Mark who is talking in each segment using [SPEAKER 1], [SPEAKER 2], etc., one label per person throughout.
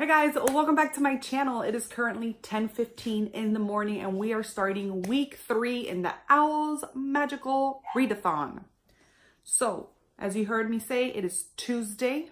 [SPEAKER 1] Hey guys, welcome back to my channel. It is currently 10:15 in the morning and we are starting week 3 in the Owl's Magical Readathon. So, as you heard me say, it is Tuesday.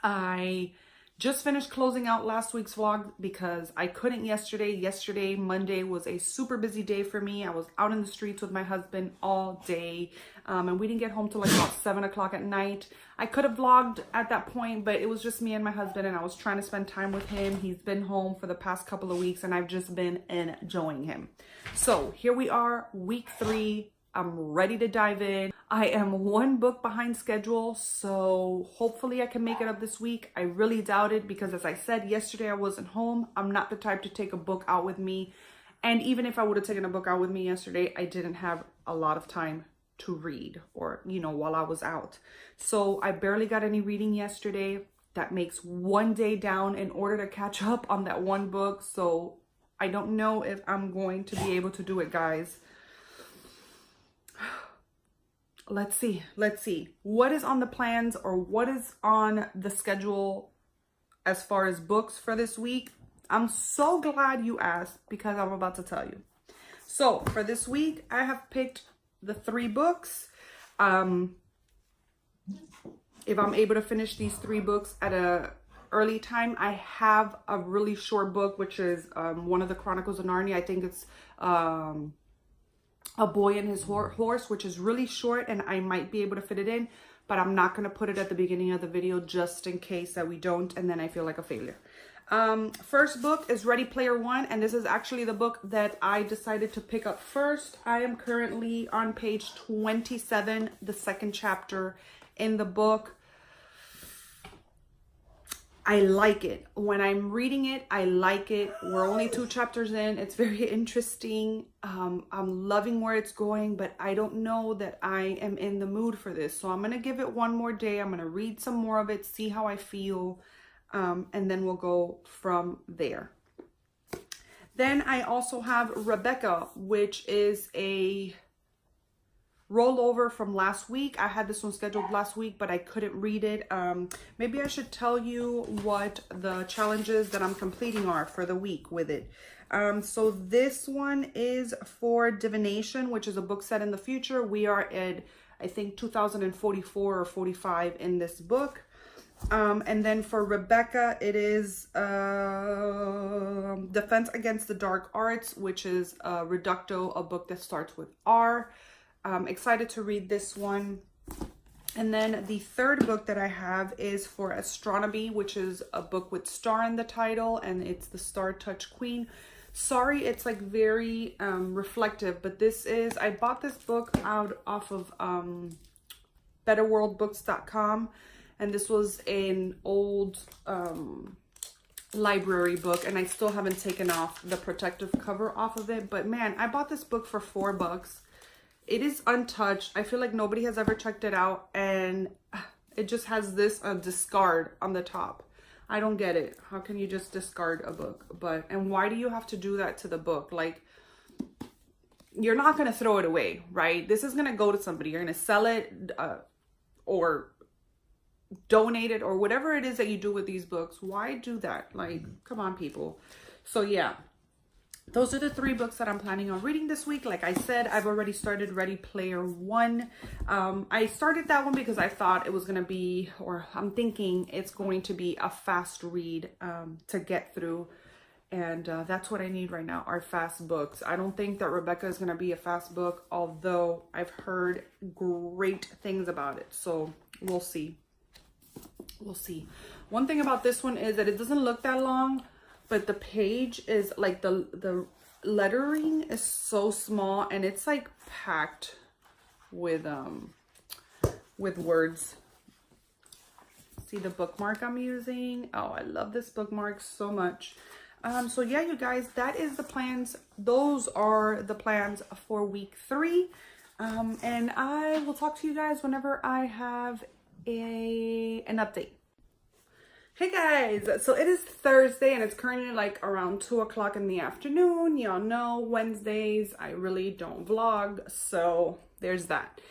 [SPEAKER 1] I just finished closing out last week's vlog because I couldn't yesterday. Monday was a super busy day for me. I was out in the streets with my husband all day and we didn't get home till like about 7 o'clock at night. I could have vlogged at that point, but it was just me and my husband and I was trying to spend time with him. He's been home for the past couple of weeks and I've just been enjoying him. So here we are, week 3. I'm ready to dive in. I am one book behind schedule, so hopefully I can make it up this week. I really doubt it because, as I said yesterday, I wasn't home. I'm not the type to take a book out with me. And even if I would have taken a book out with me yesterday, I didn't have a lot of time to read or, while I was out. So I barely got any reading yesterday. That makes one day down in order to catch up on that one book. So I don't know if I'm going to be able to do it, guys. Let's see what is on the plans or what is on the schedule as far as books for this week. I'm so glad you asked because I'm about to tell you. So for this week, I have picked the 3 books. If I'm able to finish these 3 books at a early time, I have a really short book, which is one of the Chronicles of Narnia. I think it's A Boy and His Horse, which is really short and I might be able to fit it in, but I'm not going to put it at the beginning of the video just in case that we don't, and then I feel like a failure. First book is Ready Player One, and this is actually the book that I decided to pick up first. I am currently on page 27, the 2nd chapter in the book. I like it. When I'm reading it, I like it. We're only 2 chapters in. It's very interesting. I'm loving where it's going, but I don't know that I am in the mood for this. So I'm going to give it one more day. I'm going to read some more of it, see how I feel, and then we'll go from there. Then I also have Rebecca, which is a rollover from last week. I had this one scheduled last week, but I couldn't read it. Maybe I should tell you what the challenges that I'm completing are for the week with it. So this one is for Divination, which is a book set in the future. We are at, I think, 2044 or 45 in this book. And then for Rebecca, it is Defense Against the Dark Arts, which is Reducto, a book that starts with R. I'm excited to read this one. And then the 3rd book that I have is for Astronomy, which is a book with star in the title, and it's the Star Touch Queen. Sorry, it's like very reflective, but this is, I bought this book out off of betterworldbooks.com, and this was an old library book, and I still haven't taken off the protective cover off of it. But man, I bought this book for $4. It is untouched. I feel like nobody has ever checked it out, and it just has this discard on the top. I don't get it. How can you just discard a book? And why do you have to do that to the book? Like, you're not going to throw it away, right? This is going to go to somebody. You're going to sell it or donate it or whatever it is that you do with these books. Why do that? Like, come on, people. So yeah. Those are the 3 books that I'm planning on reading this week. Like I said, I've already started Ready Player One. I started that one because I thought it was going to be, or I'm thinking it's going to be a fast read to get through. And that's what I need right now, are fast books. I don't think that Rebecca is going to be a fast book, although I've heard great things about it. So we'll see. We'll see. One thing about this one is that it doesn't look that long, but the page is like the lettering is so small and it's like packed with words. See the bookmark I'm using? Oh, I love this bookmark so much. So yeah, you guys, that is the plans. Those are the plans for week 3. And I will talk to you guys whenever I have an update. Hey guys, so it is Thursday and it's currently like around 2 o'clock in the afternoon. Y'all know Wednesdays I really don't vlog, so there's that.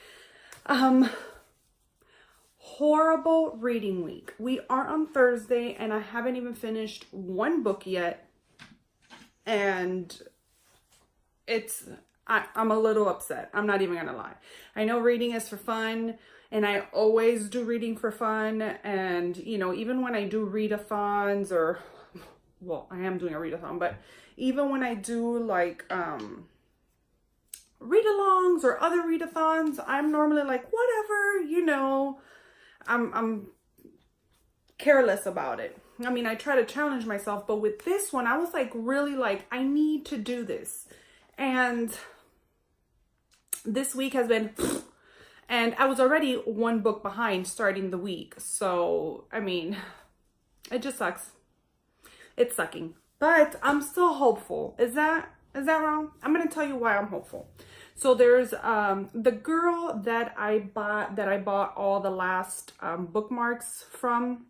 [SPEAKER 1] Horrible reading week. We are on Thursday and I haven't even finished one book yet. And I'm a little upset. I'm not even gonna lie. I know reading is for fun and I always do reading for fun. And, you know, even when I do readathons or, well, I am doing a readathon, but even when I do like read-alongs or other readathons, I'm normally like, whatever, you know, I'm careless about it. I mean, I try to challenge myself, but with this one, I was like, really like, I need to do this. And this week has been, and I was already one book behind starting the week. So, I mean, it just sucks. It's sucking, but I'm still hopeful. Is that wrong? I'm going to tell you why I'm hopeful. So there's the girl that I bought all the last bookmarks from.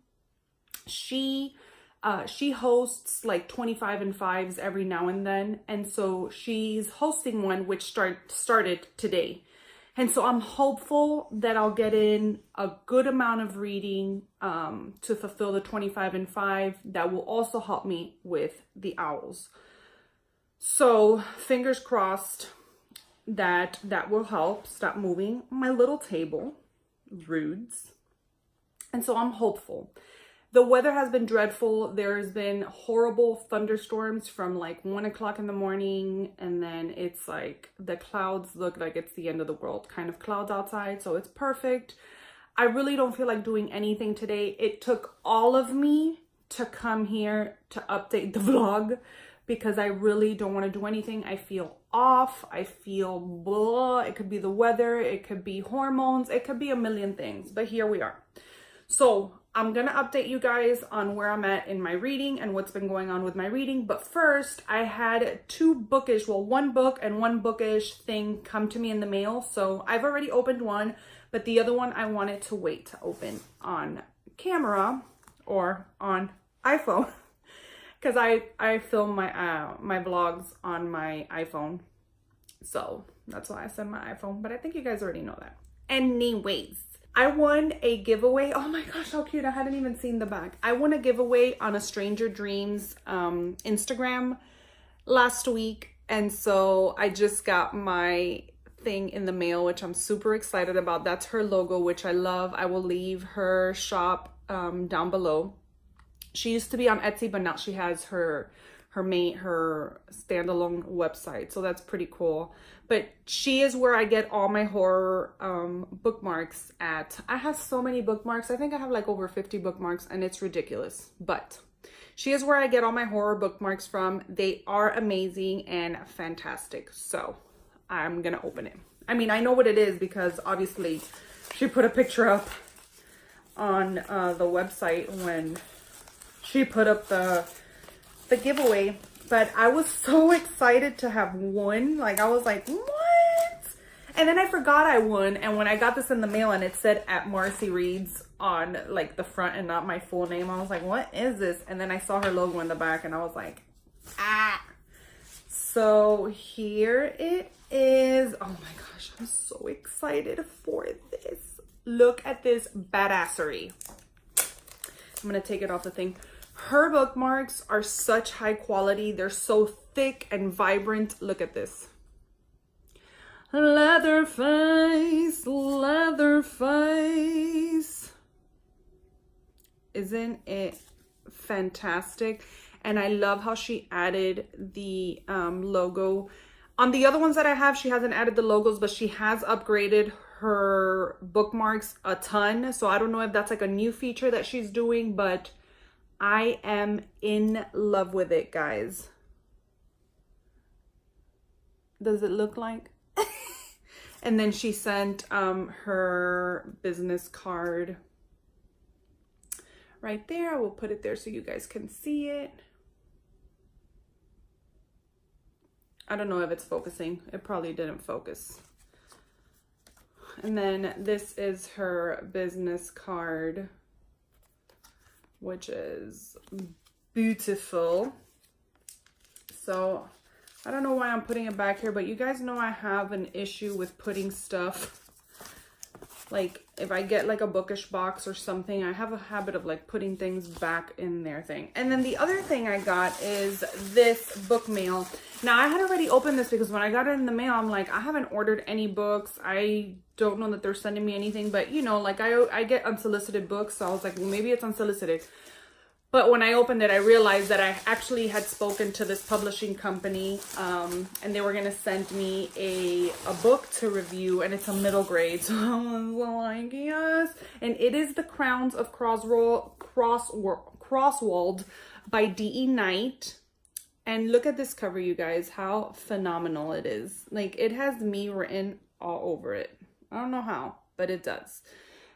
[SPEAKER 1] She hosts like 25 and 5s every now and then, and so she's hosting one which started today. And so I'm hopeful that I'll get in a good amount of reading to fulfill the 25 and 5 that will also help me with the owls. So fingers crossed that will help stop moving my little table, Rudes. And so I'm hopeful. The weather has been dreadful. There's been horrible thunderstorms from like 1 o'clock in the morning. And then it's like the clouds look like it's the end of the world kind of clouds outside. So it's perfect. I really don't feel like doing anything today. It took all of me to come here to update the vlog because I really don't want to do anything. I feel off. I feel blah. It could be the weather. It could be hormones. It could be a million things. But here we are. So I'm going to update you guys on where I'm at in my reading and what's been going on with my reading. But first, I had one book and one bookish thing come to me in the mail. So I've already opened one, but the other one I wanted to wait to open on camera or on iPhone because I film my vlogs on my iPhone. So that's why I said my iPhone, but I think you guys already know that. Anyways. I won a giveaway. Oh my gosh, how cute. I hadn't even seen the back. I won a giveaway on a Stranger Dreams Instagram last week. And so I just got my thing in the mail, which I'm super excited about. That's her logo, which I love. I will leave her shop down below. She used to be on Etsy, but now she has her standalone website. So that's pretty cool. But she is where I get all my horror bookmarks at. I have so many bookmarks. I think I have like over 50 bookmarks and it's ridiculous. But she is where I get all my horror bookmarks from. They are amazing and fantastic. So I'm going to open it. I mean, I know what it is because obviously she put a picture up on the website when she put up the giveaway. But I was so excited to have won. Like, I was like, what? And then I forgot I won. And when I got this in the mail and it said at Marcy Reads on like the front and not my full name, I was like, what is this? And then I saw her logo in the back and I was like, ah. So here it is. Oh my gosh, I'm so excited for this. Look at this badassery. I'm going to take it off the thing. Her bookmarks are such high quality. They're so thick and vibrant. Look at this. Leatherface, Leatherface. Isn't it fantastic? And I love how she added the logo. On the other ones that I have, she hasn't added the logos, but she has upgraded her bookmarks a ton. So I don't know if that's like a new feature that she's doing, but I am in love with it, guys. Does it look like? And then she sent her business card right there. I will put it there so you guys can see it. I don't know if it's focusing. It probably didn't focus. And then this is her business card, which is beautiful. So I don't know why I'm putting it back here, but you guys know I have an issue with putting stuff like if I get like a bookish box or something, I have a habit of like putting things back in their thing. And then the other thing I got is this book mail. Now I had already opened this because when I got it in the mail, I'm like, I haven't ordered any books. I don't know that they're sending me anything, but you know, like I get unsolicited books. So I was like, well, maybe it's unsolicited. But when I opened it, I realized that I actually had spoken to this publishing company, and they were going to send me a book to review, and it's a middle grade. So I was like, yes. And it is The Crowns of Crosswald by D.E. Knight. And look at this cover, you guys, how phenomenal it is. Like, it has me written all over it. I don't know how, but it does.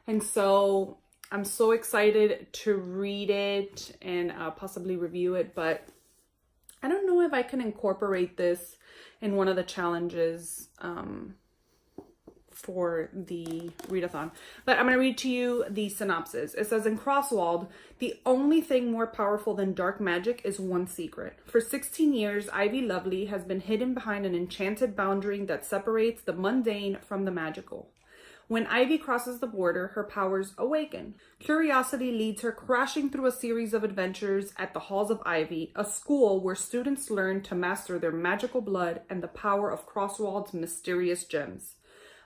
[SPEAKER 1] And so I'm so excited to read it and possibly review it, but I don't know if I can incorporate this in one of the challenges for the readathon. But I'm going to read to you the synopsis. It says, in Crosswald, the only thing more powerful than dark magic is one secret. For 16 years, Ivy Lovely has been hidden behind an enchanted boundary that separates the mundane from the magical. When Ivy crosses the border, her powers awaken. Curiosity leads her crashing through a series of adventures at the Halls of Ivy, a school where students learn to master their magical blood and the power of Crosswald's mysterious gems.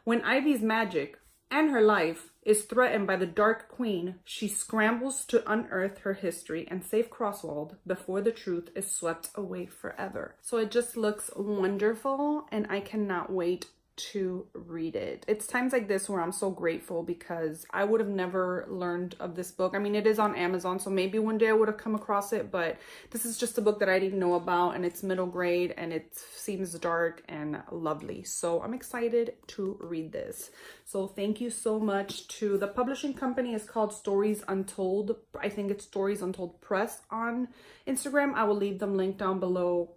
[SPEAKER 1] When Ivy's magic, and her life, is threatened by the Dark Queen, she scrambles to unearth her history and save Crosswald before the truth is swept away forever. So it just looks wonderful, and I cannot wait to read it. It's times like this where I'm so grateful because I would have never learned of this book. I mean, it is on Amazon, so maybe one day I would have come across it, but this is just a book that I didn't know about, and it's middle grade, and it seems dark and lovely. So I'm excited to read this. So thank you so much to the publishing company. It's called Stories Untold. I think it's Stories Untold Press on Instagram. I will leave them linked down below,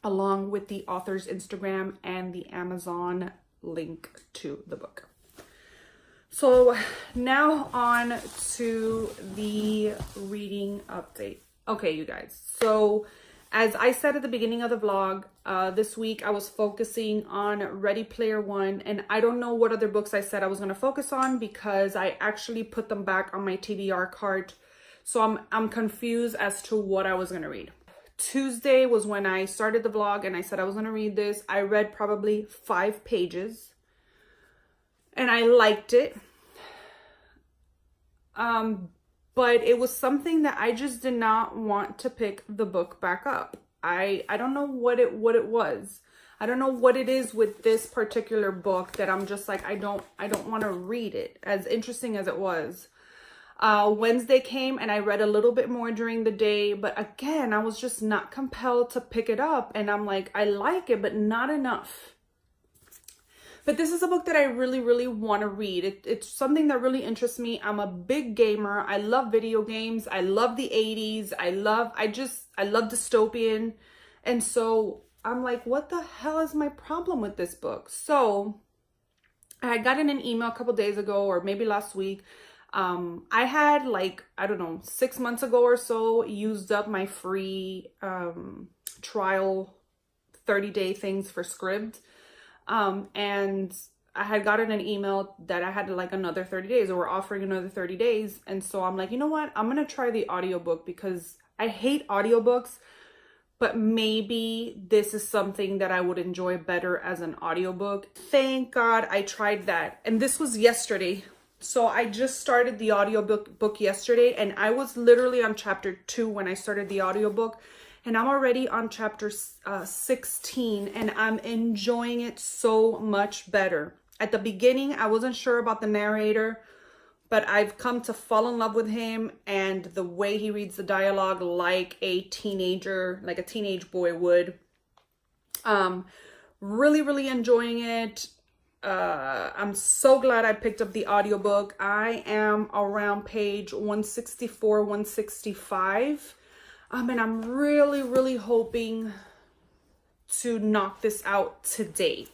[SPEAKER 1] along with the author's Instagram and the Amazon link to the book. So now on to the reading update. Okay, you guys. So as I said at the beginning of the vlog, this week I was focusing on Ready Player One, and I don't know what other books I said I was going to focus on because I actually put them back on my TBR cart. So I'm confused as to what I was going to read. Tuesday was when I started the vlog and I said I was going to read this. I read probably 5 pages and I liked it. But it was something that I just did not want to pick the book back up. I don't know what it was. I don't know what it is with this particular book that I'm just like, I don't want to read it, as interesting as it was. Wednesday came and I read a little bit more during the day, but again, I was just not compelled to pick it up. And I'm like, I like it, but not enough. But this is a book that I really, really want to read. It's something that really interests me. I'm a big gamer. I love video games. I love the 80s. I love dystopian. And so I'm like, what the hell is my problem with this book? So I got in an email a couple days ago, or maybe last week. I had, like, I don't know, 6 months ago or so, used up my free trial 30-day things for Scribd. And I had gotten an email that I had like another 30 days, or we're offering another 30 days. And so I'm like, you know what? I'm going to try the audiobook because I hate audiobooks, but maybe this is something that I would enjoy better as an audiobook. Thank God I tried that. And this was yesterday. So I just started the audiobook yesterday, and I was literally on chapter 2 when I started the audiobook, and I'm already on chapter 16, and I'm enjoying it so much better. At the beginning, I wasn't sure about the narrator, but I've come to fall in love with him and the way he reads the dialogue like a teenager, like a teenage boy would. Really, really enjoying it. I'm so glad I picked up the audiobook. I am around page 164, 165. And I'm really, really hoping to knock this out today.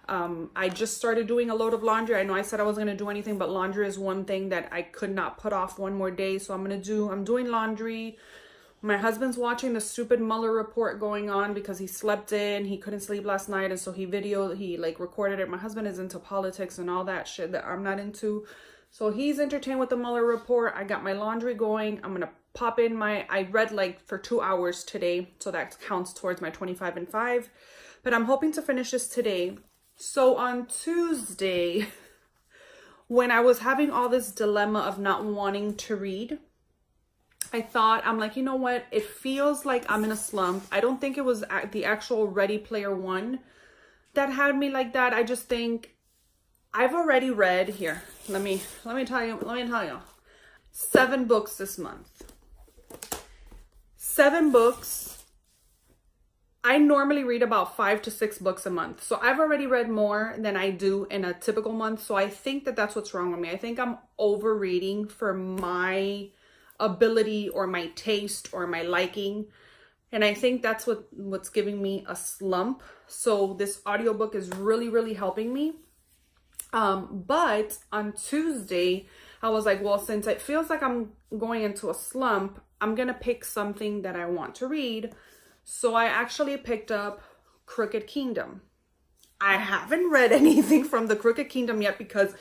[SPEAKER 1] I just started doing a load of laundry. I know I said I wasn't going to do anything, but laundry is one thing that I could not put off one more day. So I'm doing laundry My husband's watching the stupid Mueller report going on because he slept in. He couldn't sleep last night, and so he like recorded it. My husband is into politics and all that shit that I'm not into. So he's entertained with the Mueller report. I got my laundry going. I'm gonna pop in I read like for 2 hours today, so that counts towards my 25 and 5. But I'm hoping to finish this today. So on Tuesday, when I was having all this dilemma of not wanting to read, I'm like, you know what? It feels like I'm in a slump. I don't think it was the actual Ready Player One that had me like that. I just think I've already read here. Let me tell you. 7 books this month. 7 books. I normally read about 5 to 6 books a month. So I've already read more than I do in a typical month. So I think that that's what's wrong with me. I think I'm over reading for my ability or my taste or my liking, and I think that's what's giving me a slump. So this audiobook is really helping me. But on Tuesday I was like, well, since it feels like I'm going into a slump, I'm gonna pick something that I want to read. So I actually picked up Crooked Kingdom. I haven't read anything from the Crooked Kingdom yet because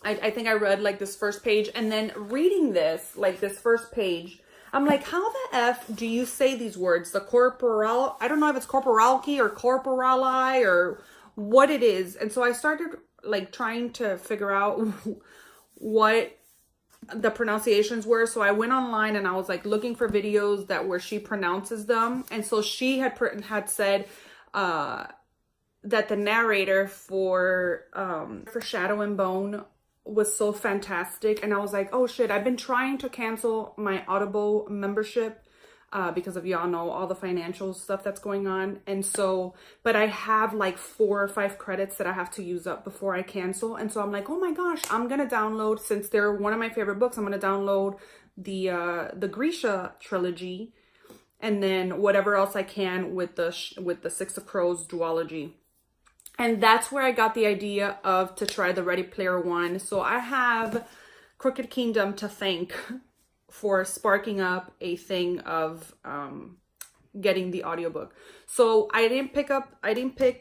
[SPEAKER 1] I think I read like this first page, and then reading this, like this first page, I'm like, how the F do you say these words? The corporal, I don't know if it's corporality or corporali or what it is. And so I started like trying to figure out what the pronunciations were. So I went online and I was like looking for videos where she pronounces them. And so she had said that the narrator for Shadow and Bone was so fantastic, and I was like, oh shit, I've been trying to cancel my Audible membership because of, y'all know, all the financial stuff that's going on. And so, but I have like 4 or 5 credits that I have to use up before I cancel. And so I'm like, oh my gosh, I'm gonna download, since they're one of my favorite books, I'm gonna download the Grisha trilogy, and then whatever else I can with the Six of Crows duology. And that's where I got the idea to try the Ready Player One. So I have Crooked Kingdom to thank for sparking up a thing of getting the audiobook. So I didn't pick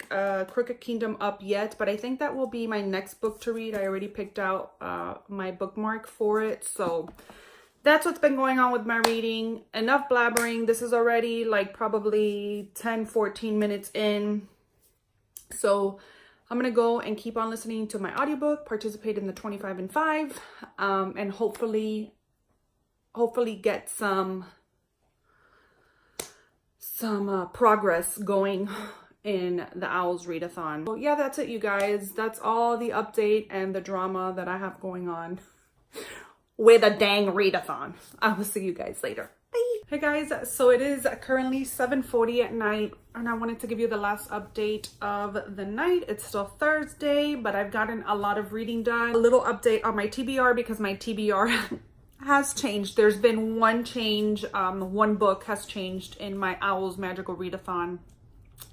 [SPEAKER 1] Crooked Kingdom up yet, but I think that will be my next book to read. I already picked out my bookmark for it. So that's what's been going on with my reading. Enough blabbering. This is already like probably 10-14 minutes in. So I'm going to go and keep on listening to my audiobook, participate in the 25 and 5, and hopefully get some progress going in the O.W.L's readathon. So yeah, that's it, you guys. That's all the update and the drama that I have going on with a dang readathon. I will see you guys later. Hey guys, so it is currently 7:40 at night, and I wanted to give you the last update of the night. It's still Thursday, but I've gotten a lot of reading done. A little update on my TBR, because my TBR has changed. There's been one change. One book has changed in my O.W.L's Magical Readathon,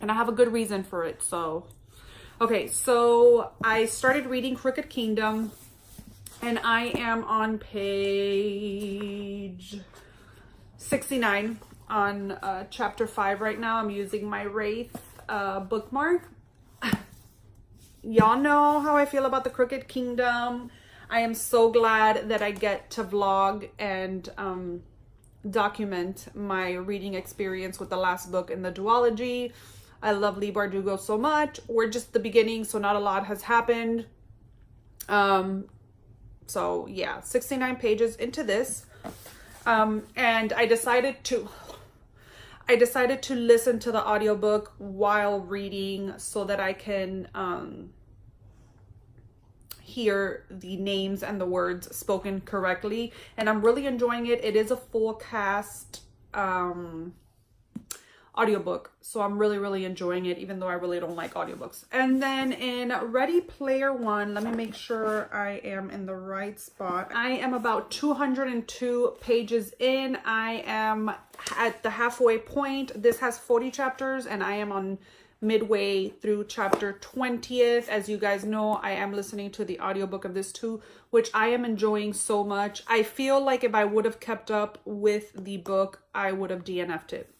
[SPEAKER 1] and I have a good reason for it. So, okay, so I started reading Crooked Kingdom, and I am on page 69 on chapter 5 right now. I'm using my Wraith bookmark. Y'all know how I feel about the Crooked Kingdom. I am so glad that I get to vlog and document my reading experience with the last book in the duology. I love Leigh Bardugo so much. We're just the beginning, so not a lot has happened. So yeah, 69 pages into this. And I decided to listen to the audiobook while reading so that I can hear the names and the words spoken correctly. And I'm really enjoying it. It is a full cast audiobook, so I'm really enjoying it, even though I really don't like audiobooks. And then in Ready Player One, let me make sure I am in the right spot. I am about 202 pages in. I am at the halfway point. This has 40 chapters, and I am on midway through chapter 20th. As you guys know, I am listening to the audiobook of this too, which I am enjoying so much. I feel like if I would have kept up with the book, I would have DNF'd it.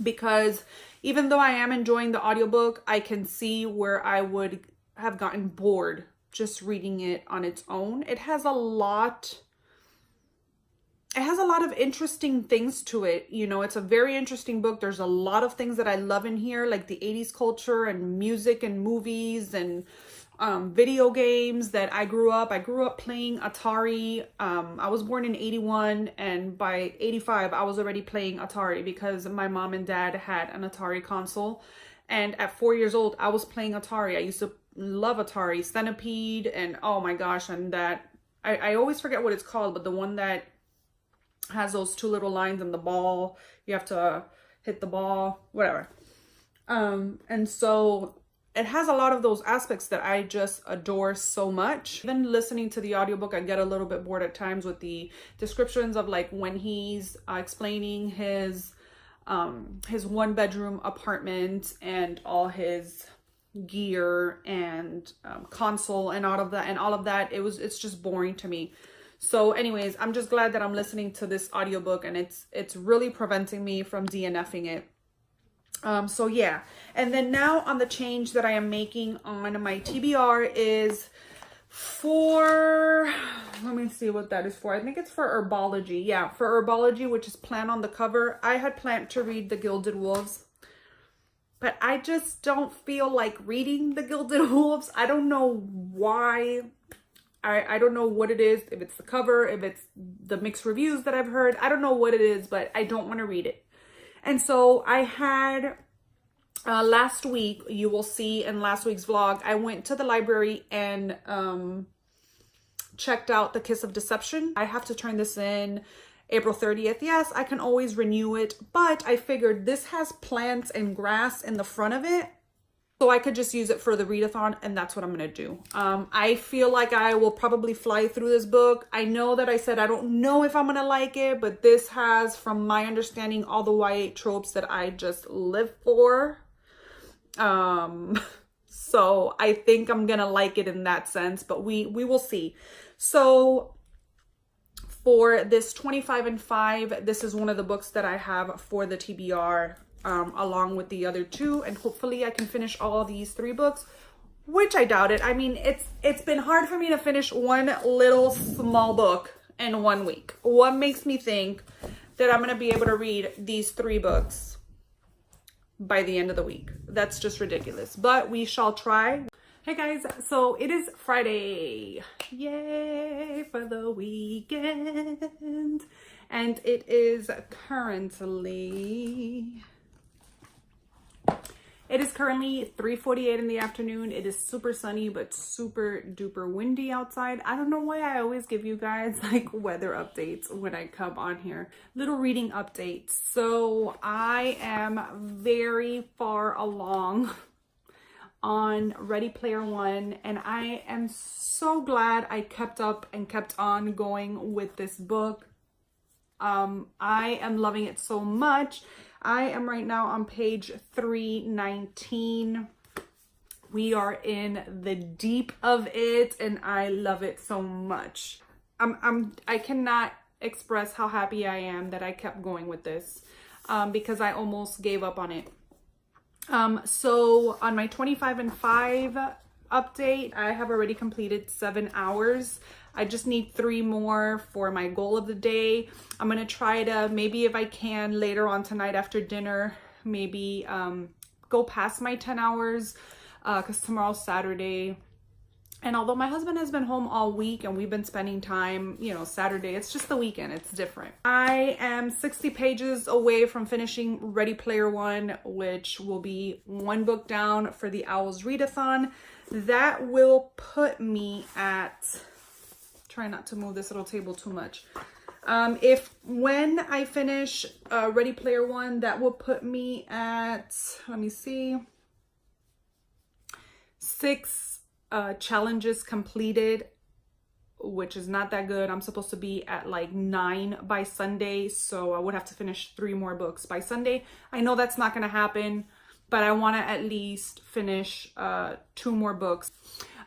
[SPEAKER 1] Because even though I am enjoying the audiobook, I can see where I would have gotten bored just reading it on its own. It has a lot of interesting things to it. You know, it's a very interesting book. There's a lot of things that I love in here, like the 80s culture and music and movies and video games that I grew up playing Atari. I was born in 81, and by 85 I was already playing Atari because my mom and dad had an Atari console, and at 4 years old I was playing Atari. I used to love Atari, Centipede, and oh my gosh, and that I always forget what it's called, but the one that has those two little lines and the ball, you have to hit the ball, whatever. And so it has a lot of those aspects that I just adore so much. Even listening to the audiobook, I get a little bit bored at times with the descriptions of like when he's explaining his 1-bedroom apartment and all his gear and console and all of that. It's just boring to me. So anyways, I'm just glad that I'm listening to this audiobook, and it's really preventing me from DNFing it. So yeah. And then now on the change that I am making on my TBR is for, let me see what that is for. I think it's for herbology. Yeah, for herbology, which is plant on the cover. I had planned to read The Gilded Wolves, but I just don't feel like reading The Gilded Wolves. I don't know why. I don't know what it is, if it's the cover, if it's the mixed reviews that I've heard. I don't know what it is, but I don't want to read it. And so I had, last week, you will see in last week's vlog, I went to the library and checked out The Kiss of Deception. I have to turn this in April 30th. Yes, I can always renew it, but I figured this has plants and grass in the front of it, so I could just use it for the readathon, and that's what I'm going to do. I feel like I will probably fly through this book. I know that I said I don't know if I'm going to like it, but this has, from my understanding, all the YA tropes that I just live for. So I think I'm going to like it in that sense, but we will see. So for this 25 and 5, this is one of the books that I have for the TBR. Along with the other two, and hopefully I can finish all these 3 books, which I doubt it. I mean, it's been hard for me to finish one little small book in 1 week. What makes me think that I'm going to be able to read these 3 books by the end of the week? That's just ridiculous, but we shall try. Hey guys, so it is Friday. Yay for the weekend. And it is currently 3:48 in the afternoon. It is super sunny, but super duper windy outside. I don't know why I always give you guys like weather updates when I come on here. Little reading updates. So I am very far along on Ready Player One, and I am so glad I kept up and kept on going with this book. I am loving it so much. I am right now on page 319. We are in the deep of it, and I love it so much. I cannot express how happy I am that I kept going with this, because I almost gave up on it. So on my 25 and 5 update, I have already completed 7 hours. I just need 3 more for my goal of the day. I'm gonna try to, maybe if I can later on tonight after dinner, maybe go past my 10 hours, because tomorrow's Saturday. And although my husband has been home all week and we've been spending time, you know, Saturday, it's just the weekend, it's different. I am 60 pages away from finishing Ready Player One, which will be 1 book down for the O.W.L's Readathon. That will put me at, try not to move this little table too much. When I finish Ready Player One, that will put me at, let me see, 6 challenges completed, which is not that good. I'm supposed to be at like 9 by Sunday, so I would have to finish 3 more books by Sunday. I know that's not going to happen, but I want to at least finish 2 more books.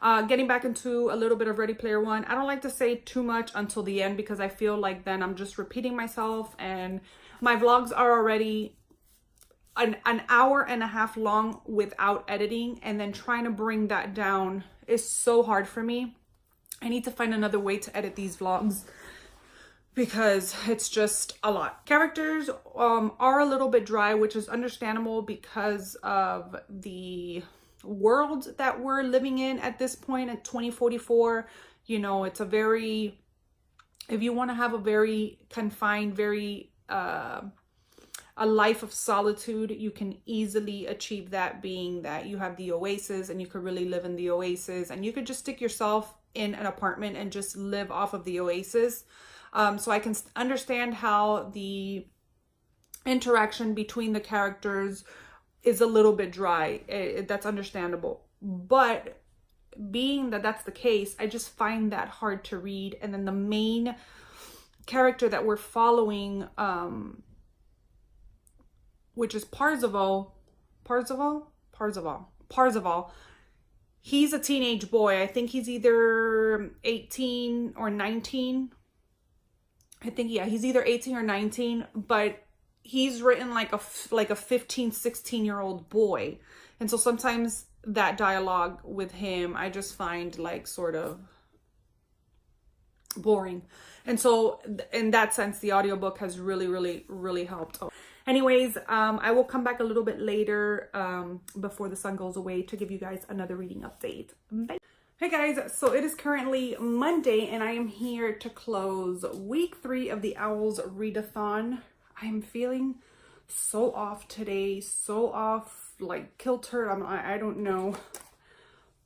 [SPEAKER 1] Getting back into a little bit of Ready Player One. I don't like to say too much until the end because I feel like then I'm just repeating myself, and my vlogs are already an hour and a half long without editing, and then trying to bring that down is so hard for me. I need to find another way to edit these vlogs because it's just a lot. Characters are a little bit dry, which is understandable because of the world that we're living in at this point at 2044. You know, it's a very, if you want to have a very confined, very a life of solitude, you can easily achieve that, being that you have the oasis and you could really live in the oasis, and you could just stick yourself in an apartment and just live off of the oasis. So I can understand how the interaction between the characters is a little bit dry. That's understandable. But being that that's the case, I just find that hard to read. And then the main character that we're following, which is Parzival, he's a teenage boy. I think he's either 18 or 19. I think, yeah, he's either 18 or 19, but he's written like a 15, 16-year-old boy. And so sometimes that dialogue with him, I just find like sort of boring. And so in that sense, the audiobook has really helped. Anyways, I will come back a little bit later before the sun goes away to give you guys another reading update. Bye. Hey guys, so it is currently Monday and I am here to close week 3 of the Owls Readathon. I am feeling so off today, so off, like kilter. I don't know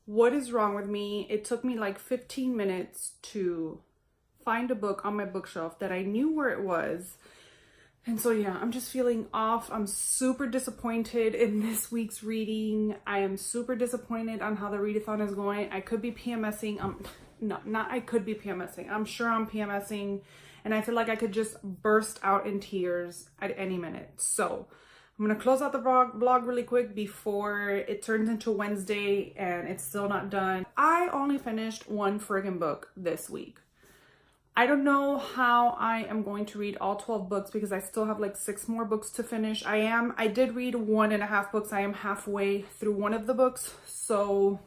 [SPEAKER 1] what is wrong with me. It took me like 15 minutes to find a book on my bookshelf that I knew where it was. And so, yeah, I'm just feeling off. I'm super disappointed in this week's reading. I am super disappointed on how the readathon is going. I could be PMSing. Not I could be PMSing. I'm sure I'm PMSing. And I feel like I could just burst out in tears at any minute. So I'm going to close out the vlog really quick before it turns into Wednesday and it's still not done. I only finished 1 friggin' book this week. I don't know how I am going to read all 12 books because I still have like 6 more books to finish. I did read 1.5 books. I am halfway through one of the books. So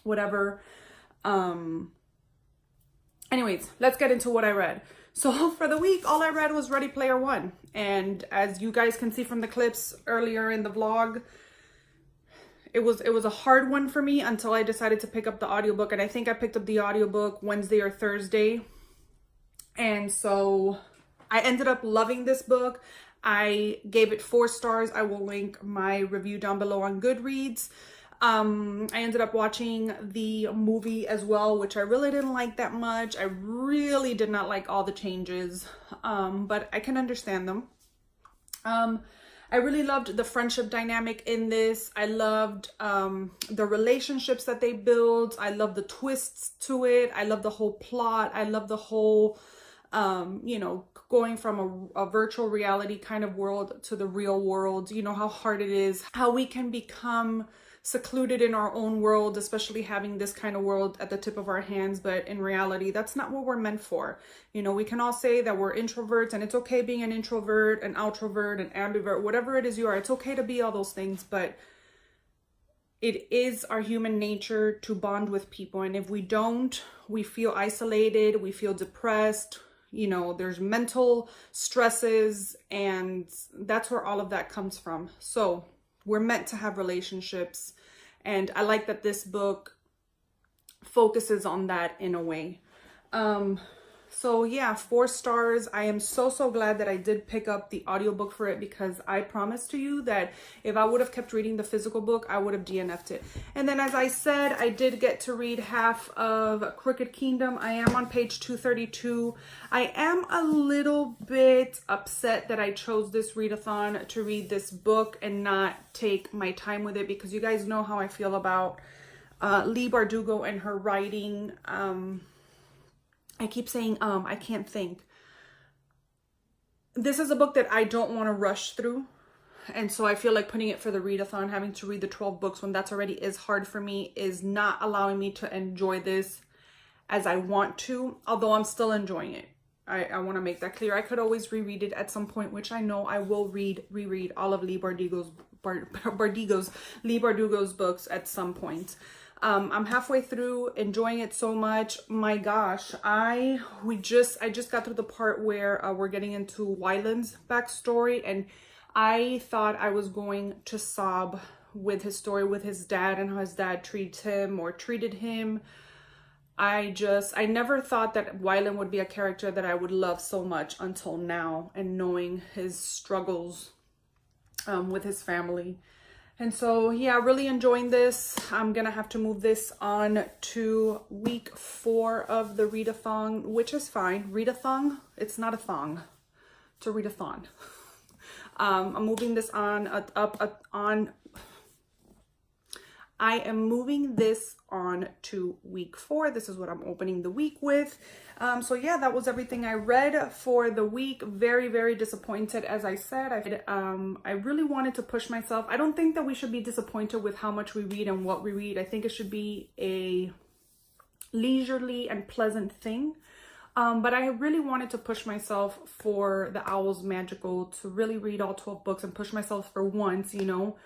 [SPEAKER 1] whatever. Anyways, let's get into what I read. So for the week, all I read was Ready Player One. And as you guys can see from the clips earlier in the vlog, it was a hard one for me until I decided to pick up the audiobook. And I think I picked up the audiobook Wednesday or Thursday. And so I ended up loving this book. I gave it 4 stars. I will link my review down below on Goodreads. I ended up watching the movie as well, which I really didn't like that much. I really did not like all the changes, but I can understand them. I really loved the friendship dynamic in this. I loved the relationships that they build. I love the twists to it. I love the whole plot. I love the whole, you know, going from a virtual reality kind of world to the real world. You know, how hard it is, how we can become secluded in our own world, especially having this kind of world at the tip of our hands. But in reality, that's not what we're meant for. You know, we can all say that we're introverts and it's okay being an introvert, an outrovert, an ambivert, whatever it is you are. It's okay to be all those things, but it is our human nature to bond with people. And if we don't, we feel isolated, we feel depressed, you know, there's mental stresses, and that's where all of that comes from. So we're meant to have relationships, and I like that this book focuses on that in a way. So yeah, 4 stars. I am so glad that I did pick up the audiobook for it, because I promise to you that if I would have kept reading the physical book, I would have DNF'd it. And then, as I said, I did get to read half of Crooked Kingdom. I am on page 232. I am a little bit upset that I chose this readathon to read this book and not take my time with it, because you guys know how I feel about Leigh Bardugo and her writing. I keep saying, I can't think. This is a book that I don't want to rush through. And so I feel like putting it for the readathon, having to read the 12 books when that's already is hard for me, is not allowing me to enjoy this as I want to, although I'm still enjoying it. I want to make that clear. I could always reread it at some point, which I know I will reread all of Lee Bardugo's books at some point. I'm halfway through, enjoying it so much. My gosh, I just got through the part where we're getting into Wyland's backstory, and I thought I was going to sob with his story with his dad and how his dad treated him. I never thought that Wyland would be a character that I would love so much until now, and knowing his struggles with his family. And so, yeah, really enjoying this. I'm going to have to move this on to week 4 of the readathon, which is fine. Readathon? It's not a thong. It's a readathon. I'm moving this I am moving this on to week 4. This is what I'm opening the week with. So yeah, that was everything I read for the week. Very, very disappointed. As I said, I really wanted to push myself. I don't think that we should be disappointed with how much we read and what we read. I think it should be a leisurely and pleasant thing. But I really wanted to push myself for the O.W.L's Magical, to really read all 12 books and push myself for once, you know.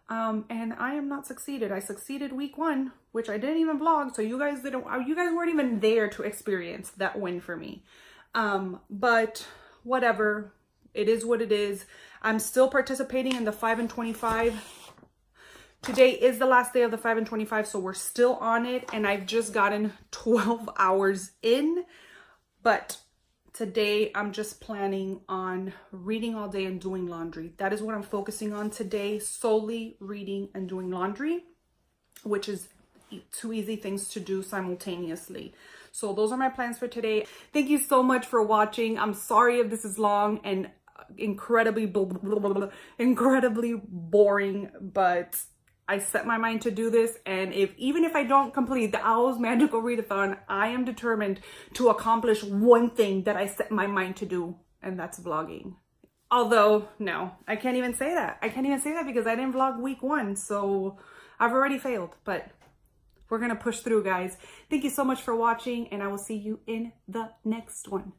[SPEAKER 1] And I am not succeeded. I succeeded week 1, which I didn't even vlog, so you guys weren't even there to experience that win for me. But whatever, it is what it is. I'm still participating in the 5 and 25. Today is the last day of the 5 and 25, so we're still on it, and I've just gotten 12 hours in. But today, I'm just planning on reading all day and doing laundry. That is what I'm focusing on today, solely reading and doing laundry, which is 2 easy things to do simultaneously. So those are my plans for today. Thank you so much for watching. I'm sorry if this is long and incredibly boring, but I set my mind to do this, and even if I don't complete the O.W.L's Magical Readathon, I am determined to accomplish one thing that I set my mind to do, and that's vlogging. Although, no, I can't even say that. I can't even say that because I didn't vlog week 1, so I've already failed, but we're gonna push through, guys. Thank you so much for watching, and I will see you in the next one.